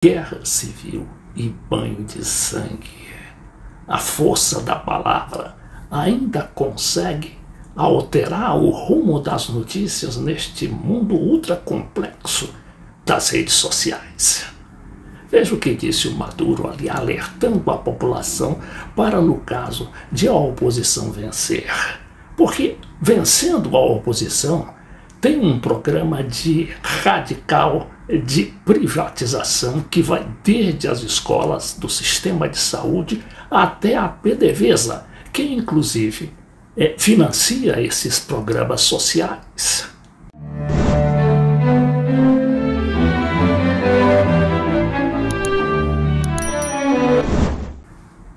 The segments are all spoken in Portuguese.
guerra civil e banho de sangue. A força da palavra ainda consegue alterar o rumo das notícias neste mundo ultra complexo das redes sociais. Veja o que disse o Maduro ali, alertando a população para, no caso de a oposição vencer. Porque, vencendo a oposição, tem um programa de radical de privatização que vai desde as escolas do sistema de saúde até a PDVSA, que inclusive financia esses programas sociais.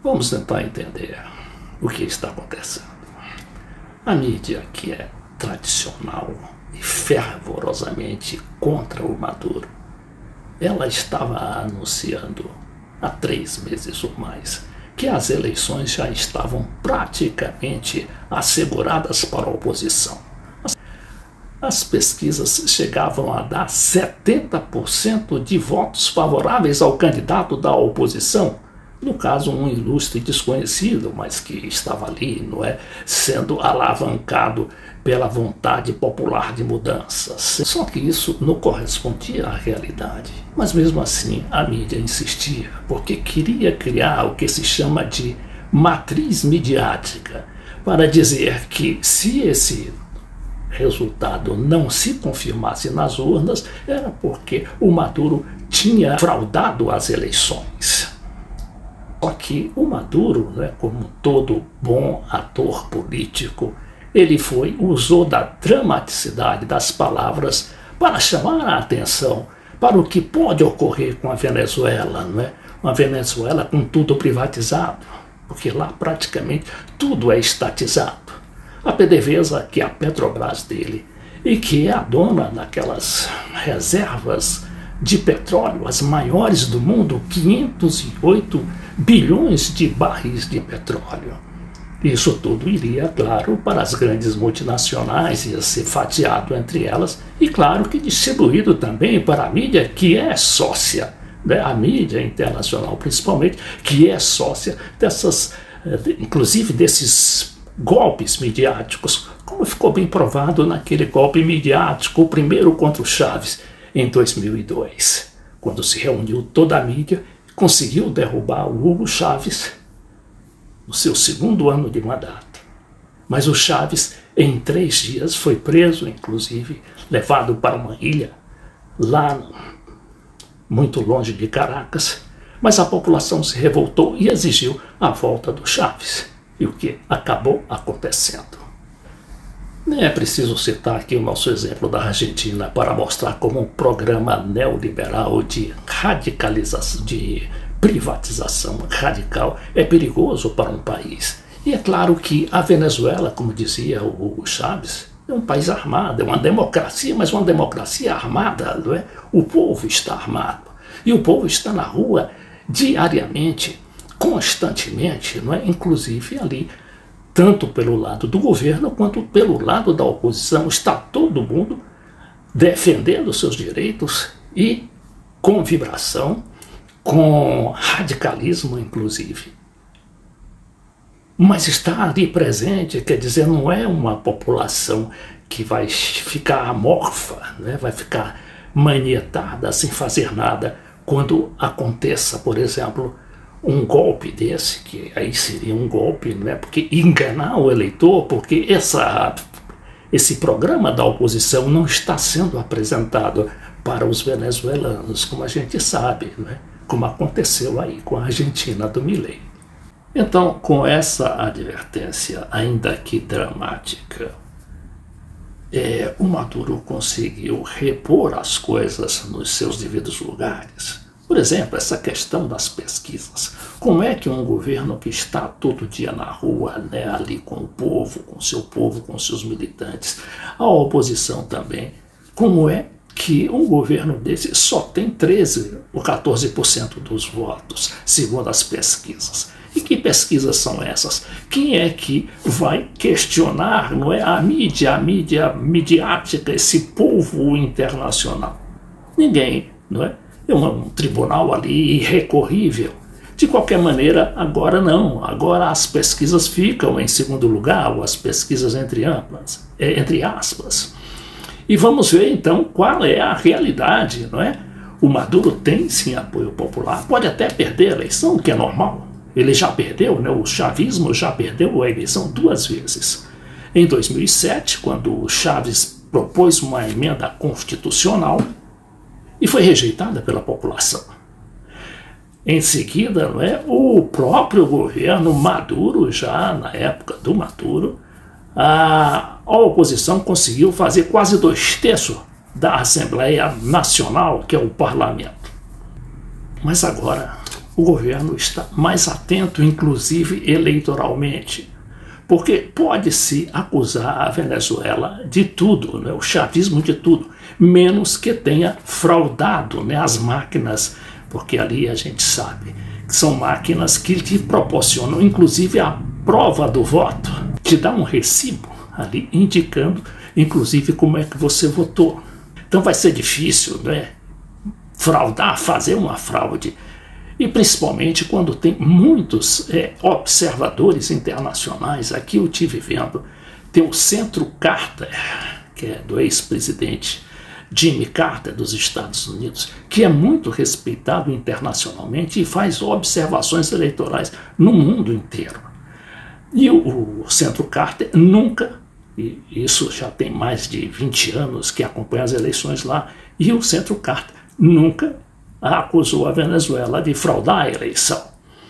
Vamos tentar entender o que está acontecendo. A mídia, que é tradicional e fervorosamente contra o Maduro, ela estava anunciando há 3 meses ou mais que as eleições já estavam praticamente asseguradas para a oposição. As pesquisas chegavam a dar 70% de votos favoráveis ao candidato da oposição, no caso um ilustre desconhecido, mas que estava ali, sendo alavancado pela vontade popular de mudanças. Só que isso não correspondia à realidade. Mas mesmo assim a mídia insistia, porque queria criar o que se chama de matriz midiática, para dizer que se esse resultado não se confirmasse nas urnas, era porque o Maduro tinha fraudado as eleições. Só que o Maduro, como todo bom ator político, ele usou da dramaticidade das palavras para chamar a atenção para o que pode ocorrer com a Venezuela, uma Venezuela com tudo privatizado, porque lá praticamente tudo é estatizado. A PDVSA, que é a Petrobras dele, e que é a dona daquelas reservas de petróleo, as maiores do mundo, 508 bilhões de barris de petróleo. Isso tudo iria, claro, para as grandes multinacionais, ia ser fatiado entre elas e, claro, que distribuído também para a mídia, que é sócia, a mídia internacional principalmente, que é sócia dessas, inclusive desses golpes midiáticos, como ficou bem provado naquele golpe midiático, o primeiro contra o Chávez, em 2002, quando se reuniu toda a mídia e conseguiu derrubar o Hugo Chávez no seu 2º ano de mandato. Mas o Chávez, em 3 dias, foi preso, inclusive levado para uma ilha, lá muito longe de Caracas, mas a população se revoltou e exigiu a volta do Chávez, e o que acabou acontecendo. Nem é preciso citar aqui o nosso exemplo da Argentina para mostrar como um programa neoliberal de radicalização, de privatização radical é perigoso para um país. E é claro que a Venezuela, como dizia o Hugo Chávez, é um país armado, é uma democracia, mas uma democracia armada, O povo está armado. E o povo está na rua diariamente, constantemente, Inclusive ali, tanto pelo lado do governo quanto pelo lado da oposição, está todo mundo defendendo seus direitos e com vibração, com radicalismo, inclusive. Mas está ali presente, quer dizer, não é uma população que vai ficar amorfa, vai ficar manietada sem fazer nada quando aconteça, por exemplo, um golpe desse, que aí seria um golpe, porque enganar o eleitor, porque esse programa da oposição não está sendo apresentado para os venezuelanos, como a gente sabe, como aconteceu aí com a Argentina do Milei. Então, com essa advertência, ainda que dramática, o Maduro conseguiu repor as coisas nos seus devidos lugares. Por exemplo, essa questão das pesquisas. Como é que um governo que está todo dia na rua, ali com o povo, com seu povo, com seus militantes, a oposição também, como é que um governo desse só tem 13 ou 14% dos votos, segundo as pesquisas? E que pesquisas são essas? Quem é que vai questionar, a mídia midiática, esse povo internacional? Ninguém, é um tribunal ali irrecorrível. De qualquer maneira, agora não. Agora as pesquisas ficam em segundo lugar, ou as pesquisas entre aspas. E vamos ver então qual é a realidade, não é? O Maduro tem sim apoio popular, pode até perder a eleição, o que é normal. Ele já perdeu, né? O chavismo já perdeu a eleição 2 vezes. Em 2007, quando o Chávez propôs uma emenda constitucional e foi rejeitada pela população. Em seguida, não é, o próprio governo Maduro, já na época do Maduro, a oposição conseguiu fazer quase 2/3 da Assembleia Nacional, que é o parlamento. Mas agora o governo está mais atento, inclusive eleitoralmente, porque pode-se acusar a Venezuela de tudo, né, o chavismo de tudo, menos que tenha fraudado, né, as máquinas, porque ali a gente sabe que são máquinas que te proporcionam, inclusive, a prova do voto, te dá um recibo ali indicando, inclusive, como é que você votou. Então vai ser difícil, né, fraudar, fazer uma fraude. E principalmente quando tem muitos observadores internacionais. Aqui eu estive vendo, tem o Centro Carter, que é do ex-presidente Jimmy Carter dos Estados Unidos, que é muito respeitado internacionalmente e faz observações eleitorais no mundo inteiro. E o Centro Carter nunca, e isso já tem mais de 20 anos que acompanha as eleições lá, e o Centro Carter nunca acusou a Venezuela de fraudar a eleição.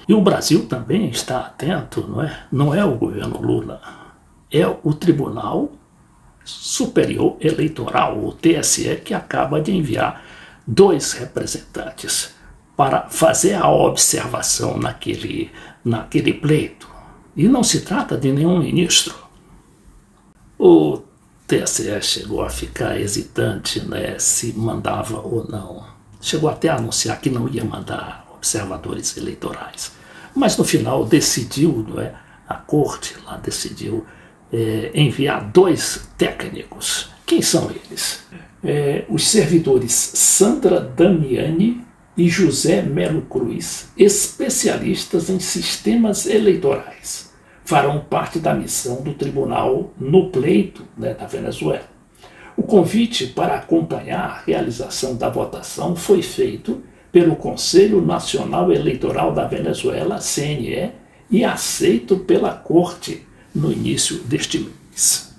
E o Brasil também está atento, não é? Não é o governo Lula, é o Tribunal Superior Eleitoral, o TSE, que acaba de enviar 2 representantes para fazer a observação naquele pleito. E não se trata de nenhum ministro. O TSE chegou a ficar hesitante, né, se mandava ou não. Chegou até a anunciar que não ia mandar observadores eleitorais. Mas no final decidiu, não é? A corte lá decidiu enviar 2 técnicos. Quem são eles? Os servidores Sandra Damiani e José Melo Cruz, especialistas em sistemas eleitorais, farão parte da missão do tribunal no pleito, né, da Venezuela. O convite para acompanhar a realização da votação foi feito pelo Conselho Nacional Eleitoral da Venezuela, CNE, e aceito pela Corte no início deste mês.